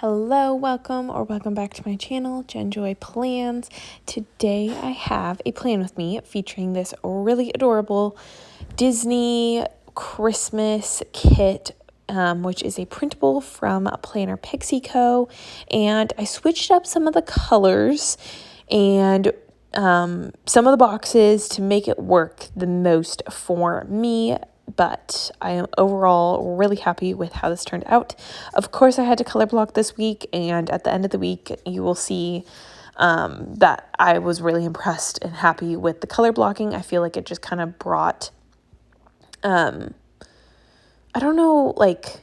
Hello, welcome back to my channel, Jen Joy Plans. Today I have a plan with me featuring this really adorable Disney Christmas kit, which is a printable from Planner Pixie Co. And I switched up some of the colors and some of the boxes to make it work the most for me. But I am overall really happy with how this turned out. Of course, I had to color block this week, and at the end of the week, you will see that I was really impressed and happy with the color blocking. I feel like it just kind of brought, I don't know, like,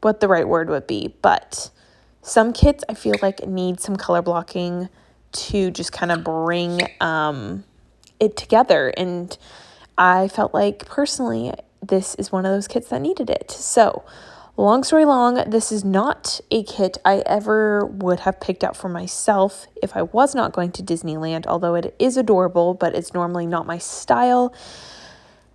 what the right word would be, but some kits I feel like need some color blocking to just kind of bring it together, and I felt like personally this is one of those kits that needed it. So long story long, this is not a kit I ever would have picked out for myself if I was not going to Disneyland, although it is adorable, but it's normally not my style.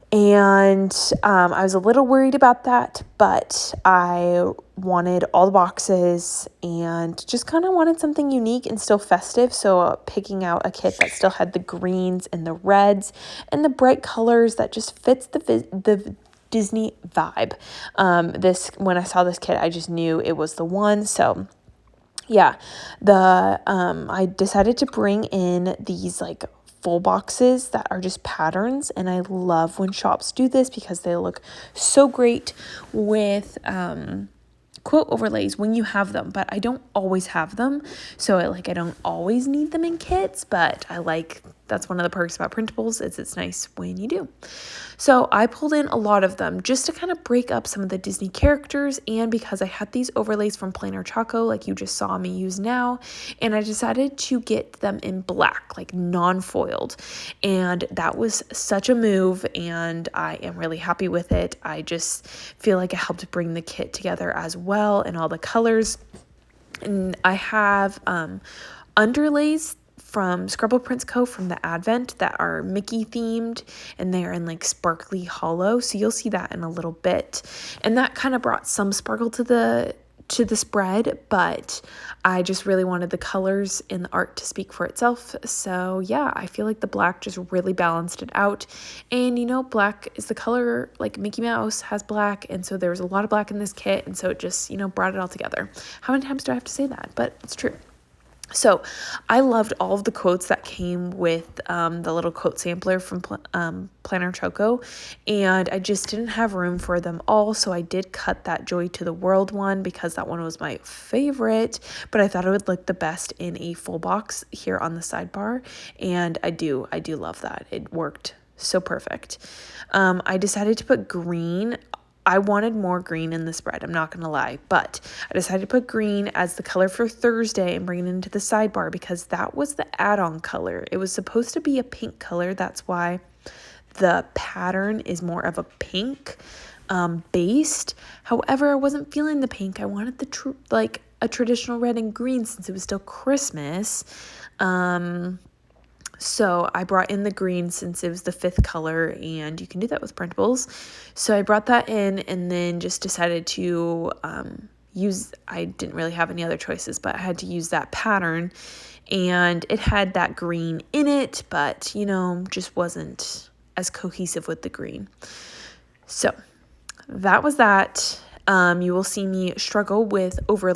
And I was a little worried about that, but I wanted all the boxes and just kind of wanted something unique and still festive. So picking out a kit that still had the greens and the reds and the bright colors that just fits the Disney vibe. When I saw this kit, I just knew it was the one. So yeah, I decided to bring in these like full boxes that are just patterns, and I love when shops do this because they look so great with quote overlays when you have them, but I don't always have them, so I don't always need them in kits, but that's one of the perks about printables is it's nice when you do. So I pulled in a lot of them just to kind of break up some of the Disney characters, and because I had these overlays from Planner Co, like you just saw me use now, and I decided to get them in black, like non-foiled, and that was such a move, and I am really happy with it. I just feel like it helped bring the kit together as well, and all the colors. And I have underlays from Scribble Prints Co. from the Advent that are Mickey themed, and they are in like sparkly hollow, so you'll see that in a little bit, and that kind of brought some sparkle to the spread, but I just really wanted the colors in the art to speak for itself. So yeah, I feel like the black just really balanced it out, and black is the color, like Mickey Mouse has black, and so there was a lot of black in this kit, and so it just brought it all together. How many times do I have to say that? But it's true. So I loved all of the quotes that came with the little quote sampler from Planner Co, and I just didn't have room for them all, so I did cut that Joy to the World one because that one was my favorite, but I thought it would look the best in a full box here on the sidebar, and I do love that. It worked so perfect. I decided to put green. I wanted more green in the spread, I'm not going to lie, but I decided to put green as the color for Thursday and bring it into the sidebar because that was the add-on color. It was supposed to be a pink color, that's why the pattern is more of a pink based. However, I wasn't feeling the pink. I wanted a traditional red and green since it was still Christmas. So I brought in the green since it was the 5th color, and you can do that with printables. So I brought that in and then just decided to I didn't really have any other choices, but I had to use that pattern, and it had that green in it, but just wasn't as cohesive with the green. So that was that. You will see me struggle with with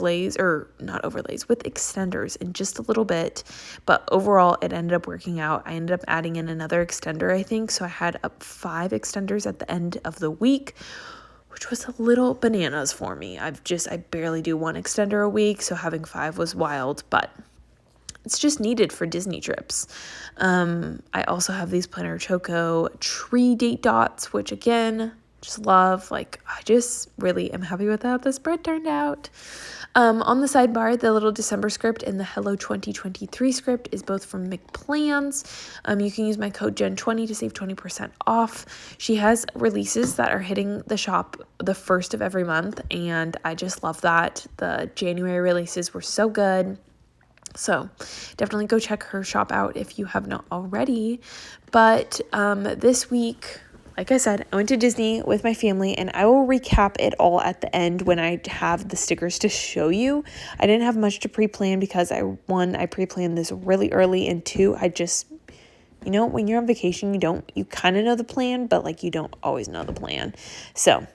extenders in just a little bit, but overall it ended up working out. I ended up adding in another extender, I think, so I had up 5 extenders at the end of the week, which was a little bananas for me. I barely do 1 extender a week, so having 5 was wild, but it's just needed for Disney trips. I also have these Planner Co tree date dots, which again, just love. I just really am happy with how the spread turned out. On the sidebar, the little December script and the Hello 2023 script is both from McPlans. You can use my code Jen20 to save 20% off. She has releases that are hitting the shop the 1st of every month, and I just love that. The January releases were so good. So definitely go check her shop out if you have not already. But this week, like I said, I went to Disney with my family, and I will recap it all at the end when I have the stickers to show you. I didn't have much to pre-plan because I pre-planned this really early, and two, I just, when you're on vacation, you kind of know the plan, but like you don't always know the plan. So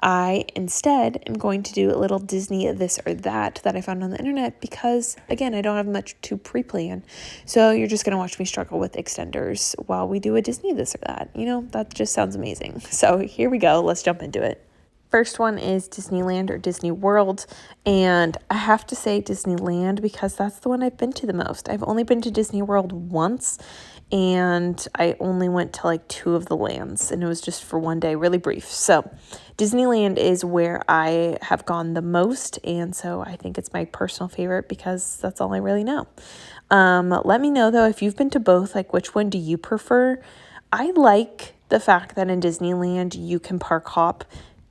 I instead am going to do a little Disney this or that I found on the internet because, again, I don't have much to pre-plan. So you're just going to watch me struggle with extenders while we do a Disney this or that. That just sounds amazing. So here we go. Let's jump into it. First one is Disneyland or Disney World, and I have to say Disneyland because that's the one I've been to the most. I've only been to Disney World once, and I only went to like 2 of the lands, and it was just for one day, really brief. So Disneyland is where I have gone the most, and so I think it's my personal favorite because that's all I really know. Let me know though if you've been to both, like which one do you prefer? I like the fact that in Disneyland you can park hop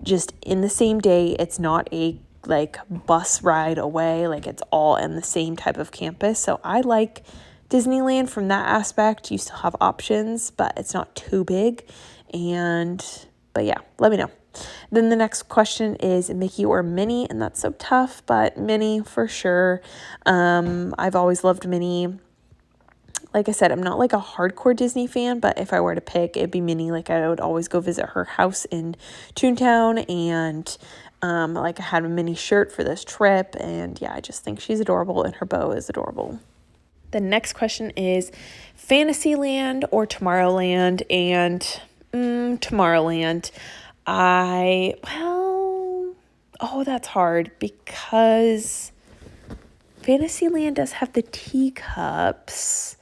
just in the same day. It's not a like bus ride away, like it's all in the same type of campus. So I like Disneyland from that aspect. You still have options, but it's not too big. But yeah, let me know. Then the next question is Mickey or Minnie, and that's so tough, but Minnie for sure. I've always loved Minnie. Like I said, I'm not like a hardcore Disney fan, but if I were to pick, it'd be Minnie. Like I would always go visit her house in Toontown, and like I had a Minnie shirt for this trip, and yeah, I just think she's adorable, and her bow is adorable. The next question is Fantasyland or Tomorrowland, and Tomorrowland. That's hard because Fantasyland does have the teacups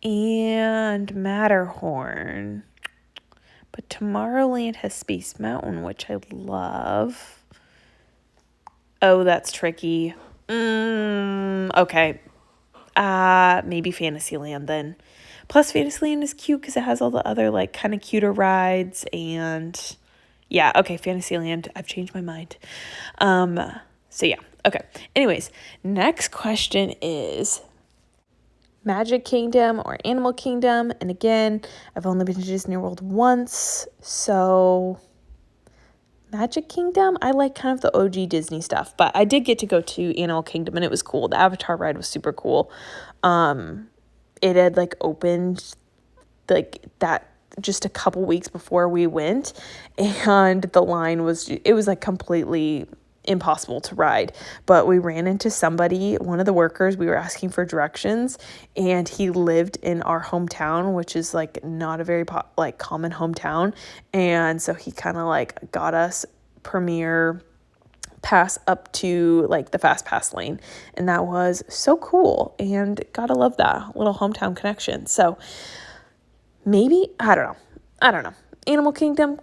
and Matterhorn, but Tomorrowland has Space Mountain, which I love. Oh, that's tricky. Okay. Maybe Fantasyland then. Plus Fantasyland is cute because it has all the other like kind of cuter rides, and yeah, okay, Fantasyland. I've changed my mind. So yeah, okay. Anyways, next question is Magic Kingdom or Animal Kingdom, and again, I've only been to Disney World once, so Magic Kingdom, I like kind of the OG Disney stuff, but I did get to go to Animal Kingdom, and it was cool. The Avatar ride was super cool. It had like opened like that just a couple weeks before we went, and the line was like completely impossible to ride, but we ran into somebody, one of the workers. We were asking for directions, and he lived in our hometown, which is like not a very common hometown, and so he kind of like got us premier pass up to like the fast pass lane, and that was so cool, and gotta love that little hometown connection. So maybe I don't know Animal Kingdom ?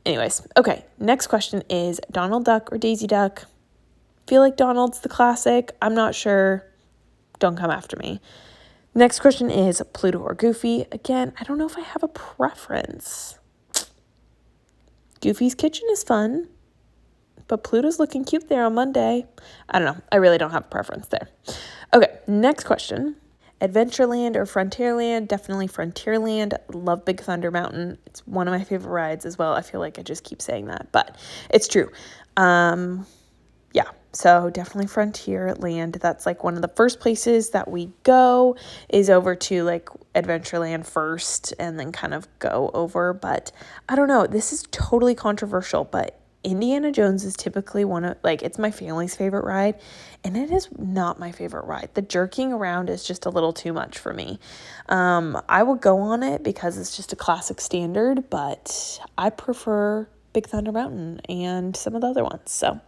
Anyways, okay, next question is Donald Duck or Daisy Duck. Feel like Donald's the classic. I'm not sure. Don't come after me. Next question is Pluto or Goofy. Again, I don't know if I have a preference. Goofy's Kitchen is fun, but Pluto's looking cute there on Monday. I don't know. I really don't have a preference there. Okay, next question. Adventureland or Frontierland? Definitely Frontierland. Love Big Thunder Mountain. It's one of my favorite rides as well. I feel like I just keep saying that, but it's true. Yeah, so definitely Frontierland. That's like one of the first places that we go is over to like Adventureland first and then kind of go over. But I don't know. This is totally controversial, but Indiana Jones is typically it's my family's favorite ride, and it is not my favorite ride. The jerking around is just a little too much for me. I will go on it because it's just a classic standard, but I prefer Big Thunder Mountain and some of the other ones. So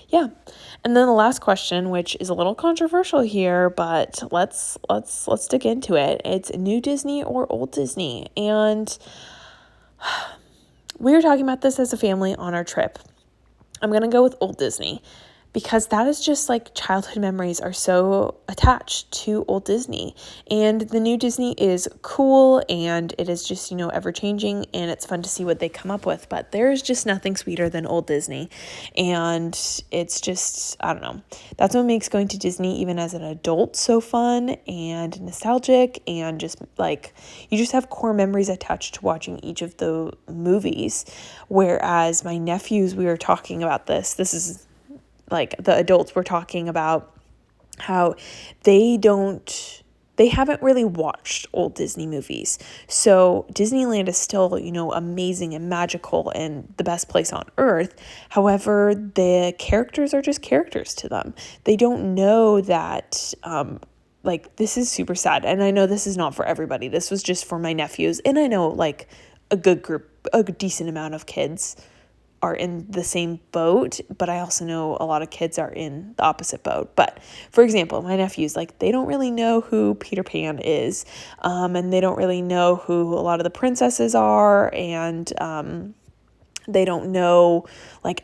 yeah. And then the last question, which is a little controversial here, but let's dig into it. It's New Disney or Old Disney. And we were talking about this as a family on our trip. I'm going to go with Old Disney. because that is just like childhood memories are so attached to old Disney. And the new Disney is cool and it is just, ever changing, and it's fun to see what they come up with. But there's just nothing sweeter than old Disney. And it's just, I don't know. That's what makes going to Disney, even as an adult, so fun and nostalgic, and just like you just have core memories attached to watching each of the movies. Whereas my nephews, we were talking about this is like the adults were talking about how they haven't really watched old Disney movies. So Disneyland is still, amazing and magical and the best place on earth. However, the characters are just characters to them. They don't know that, this is super sad. And I know this is not for everybody. This was just for my nephews. And I know like a decent amount of kids are in the same boat, but I also know a lot of kids are in the opposite boat. But for example, my nephews, they don't really know who Peter Pan is, and they don't really know who a lot of the princesses are, and they don't know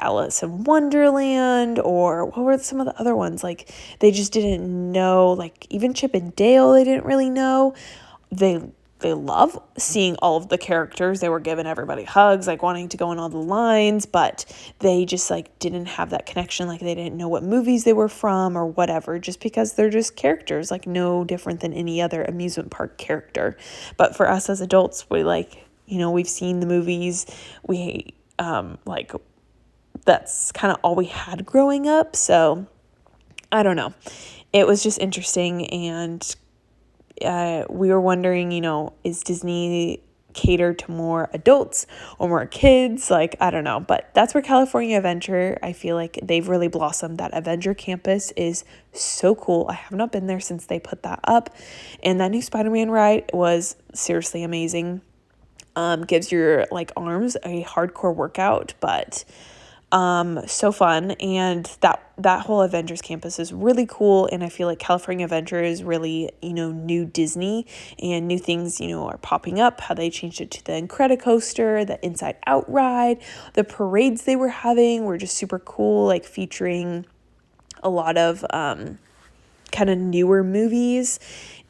Alice in Wonderland, or what were some of the other ones? They just didn't know, even Chip and Dale, they didn't really know. They love seeing all of the characters. They were giving everybody hugs, wanting to go on all the lines, but they just didn't have that connection. They didn't know what movies they were from or whatever, just because they're just characters, no different than any other amusement park character. But for us as adults, we we've seen the movies. We that's kind of all we had growing up. So I don't know. It was just interesting, and we were wondering, is Disney catered to more adults or more kids? I don't know, but that's where California Adventure, I feel like they've really blossomed. That Avenger campus is so cool. I have not been there since they put that up, and that new Spider-Man ride was seriously amazing. Gives your arms a hardcore workout, but so fun. And that whole Avengers campus is really cool. And I feel like California Adventure is really, new Disney, and new things, are popping up. How they changed it to the Incredicoaster, the Inside Out ride, the parades they were having were just super cool, featuring a lot of, kind of newer movies.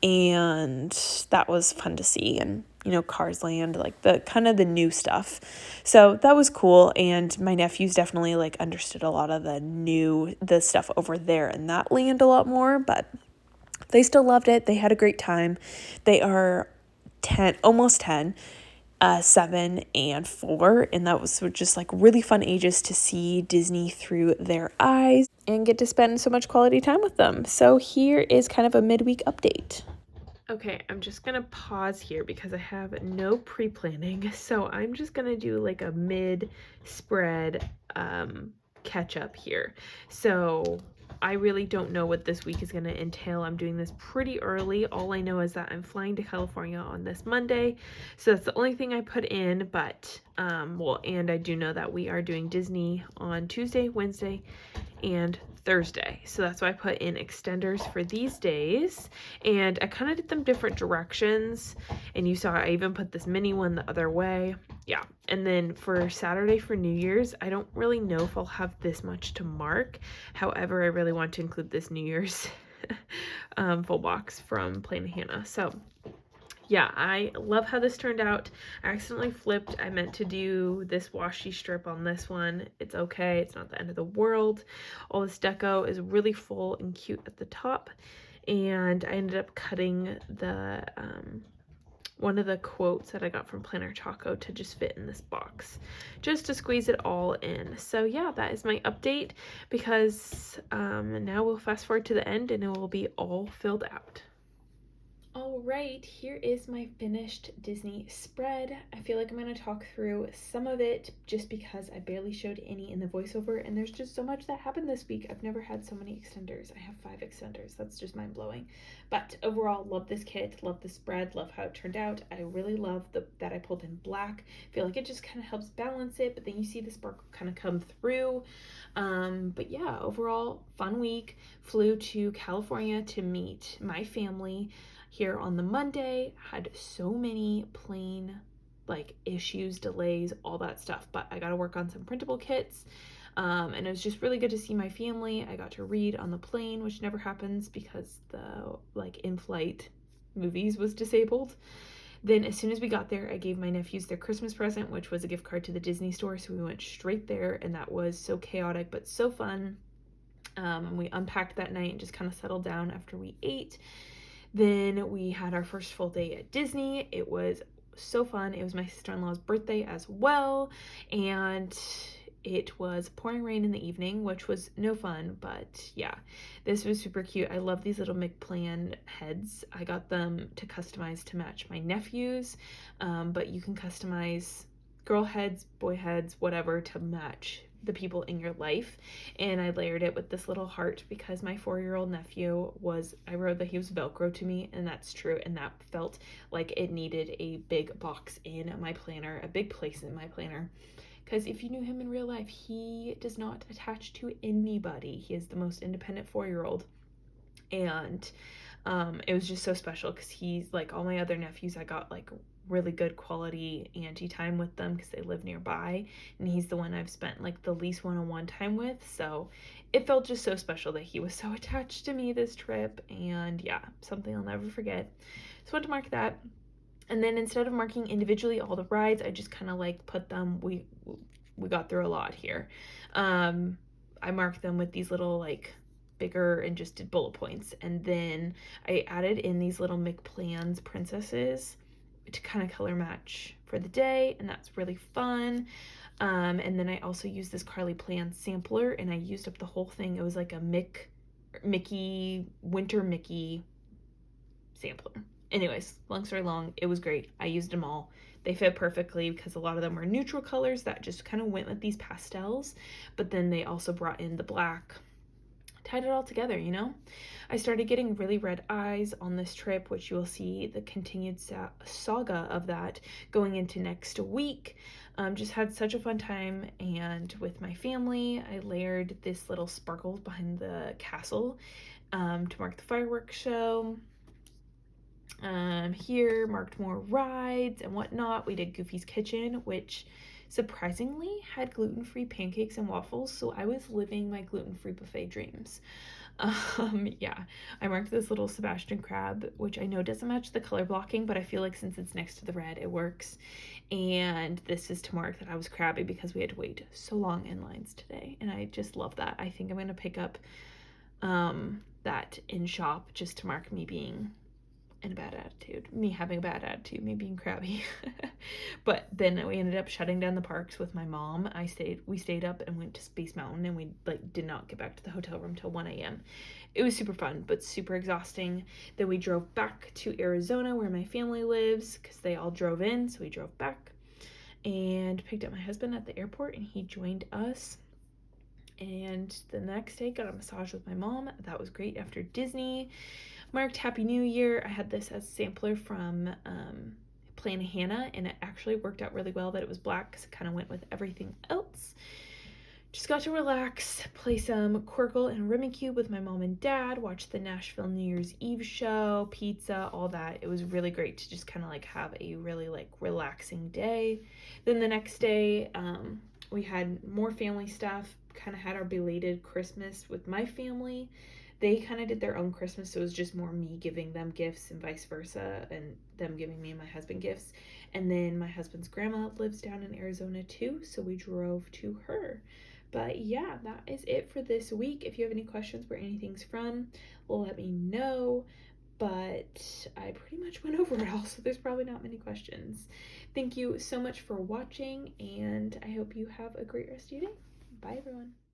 And that was fun to see. And Cars Land, the kind of the new stuff. So that was cool. And my nephews definitely understood a lot of the stuff over there in that land a lot more, but they still loved it. They had a great time. They are 10, almost 10, 7 and 4. And that was just really fun ages to see Disney through their eyes and get to spend so much quality time with them. So here is kind of a midweek update. Okay, I'm just gonna pause here because I have no pre-planning, so I'm just gonna do a mid-spread catch up here. So I really don't know what this week is gonna entail. I'm doing this pretty early. All I know is that I'm flying to California on this Monday, so that's the only thing I put in. But and I do know that we are doing Disney on Tuesday, Wednesday, and Thursday. So that's why I put in extenders for these days. And I kind of did them different directions. And you saw I even put this mini one the other way. Yeah. And then for Saturday for New Year's, I don't really know if I'll have this much to mark. However, I really want to include this New Year's full box from Plain Hannah. So yeah, I love how this turned out. I accidentally flipped. I meant to do this washi strip on this one. It's okay. It's not the end of the world. All this deco is really full and cute at the top. And I ended up cutting the one of the quotes that I got from Planner Choco to just fit in this box, just to squeeze it all in. So yeah, that is my update, because now we'll fast forward to the end and it will be all filled out. All right, here is my finished Disney spread. I feel like I'm going to talk through some of it just because I barely showed any in the voiceover, and there's just so much that happened this week. I've never had so many extenders. I have 5 extenders. That's just mind-blowing. But overall, love this kit, love the spread, love how it turned out. I really love that I pulled in black. I feel like it just kind of helps balance it, but then you see the sparkle kind of come through. But yeah, overall, fun week. Flew to California to meet my family here on the Monday. Had so many plane issues, delays, all that stuff, but I got to work on some printable kits. And it was just really good to see my family. I got to read on the plane, which never happens because the like in-flight movies was disabled. Then as soon as we got there, I gave my nephews their Christmas present, which was a gift card to the Disney store. So we went straight there, and that was so chaotic but so fun. And we unpacked that night and just kind of settled down after we ate. Then we had our first full day at Disney. It was so fun. It was my sister-in-law's birthday as well, and it was pouring rain in the evening, which was no fun, but yeah, this was super cute. I love these little McPlan heads. I got them to customize to match my nephews, but you can customize girl heads, boy heads, whatever to match the people in your life. And I layered it with this little heart because my 4-year-old nephew I wrote that he was Velcro to me, and that's true. And that felt like it needed a big box in my planner, a big place in my planner. Because if you knew him in real life, he does not attach to anybody. He is the most independent 4-year-old. And it was just so special because he's like all my other nephews. I got like really good quality auntie time with them because they live nearby, and he's the one I've spent like the least one-on-one time with. So it felt just so special that he was so attached to me this trip, and yeah, something I'll never forget. So I want to mark that. And then instead of marking individually all the rides, I just kind of like put them, we got through a lot here. I marked them with these little like bigger and just did bullet points. And then I added in these little McPlans princesses to kind of color match for the day, and that's really fun. And then I also used this Carly Plan sampler, and I used up the whole thing. It was like a winter Mickey sampler. Anyways, long story long, it was great. I used them all. They fit perfectly because a lot of them were neutral colors that just kind of went with these pastels, but then they also brought in the black, tied it all together, you know? I started getting really red eyes on this trip, which you will see the continued saga of that going into next week. Just had such a fun time, and with my family, I layered this little sparkle behind the castle to mark the fireworks show. Here marked more rides and whatnot. We did Goofy's Kitchen, which surprisingly had gluten-free pancakes and waffles, so I was living my gluten-free buffet dreams. Yeah, I marked this little Sebastian crab, which I know doesn't match the color blocking, but I feel like since it's next to the red, it works. And this is to mark that I was crabby because we had to wait so long in lines today, and I just love that. I think I'm going to pick up that in shop just to mark me being in a bad attitude, me having a bad attitude, me being crabby. But then we ended up shutting down the parks with my mom. We stayed up and went to Space Mountain, and we like did not get back to the hotel room till 1 a.m. It was super fun, but super exhausting. Then we drove back to Arizona where my family lives because they all drove in, so we drove back and picked up my husband at the airport, and he joined us. And the next day got a massage with my mom. That was great after Disney. Marked Happy New Year. I had this as a sampler from Plan Hannah, and it actually worked out really well that it was black because it kind of went with everything else. Just got to relax, play some Quirkle and Rummikub with my mom and dad, watch the Nashville New Year's Eve show, pizza, all that. It was really great to just kind of like have a really like relaxing day. Then the next day, we had more family stuff, kind of had our belated Christmas with my family. They kind of did their own Christmas, so it was just more me giving them gifts and vice versa, and them giving me and my husband gifts. And then my husband's grandma lives down in Arizona too, so we drove to her. But yeah, that is it for this week. If you have any questions where anything's from, let me know. But I pretty much went over it all, so there's probably not many questions. Thank you so much for watching, and I hope you have a great rest of your day. Bye, everyone.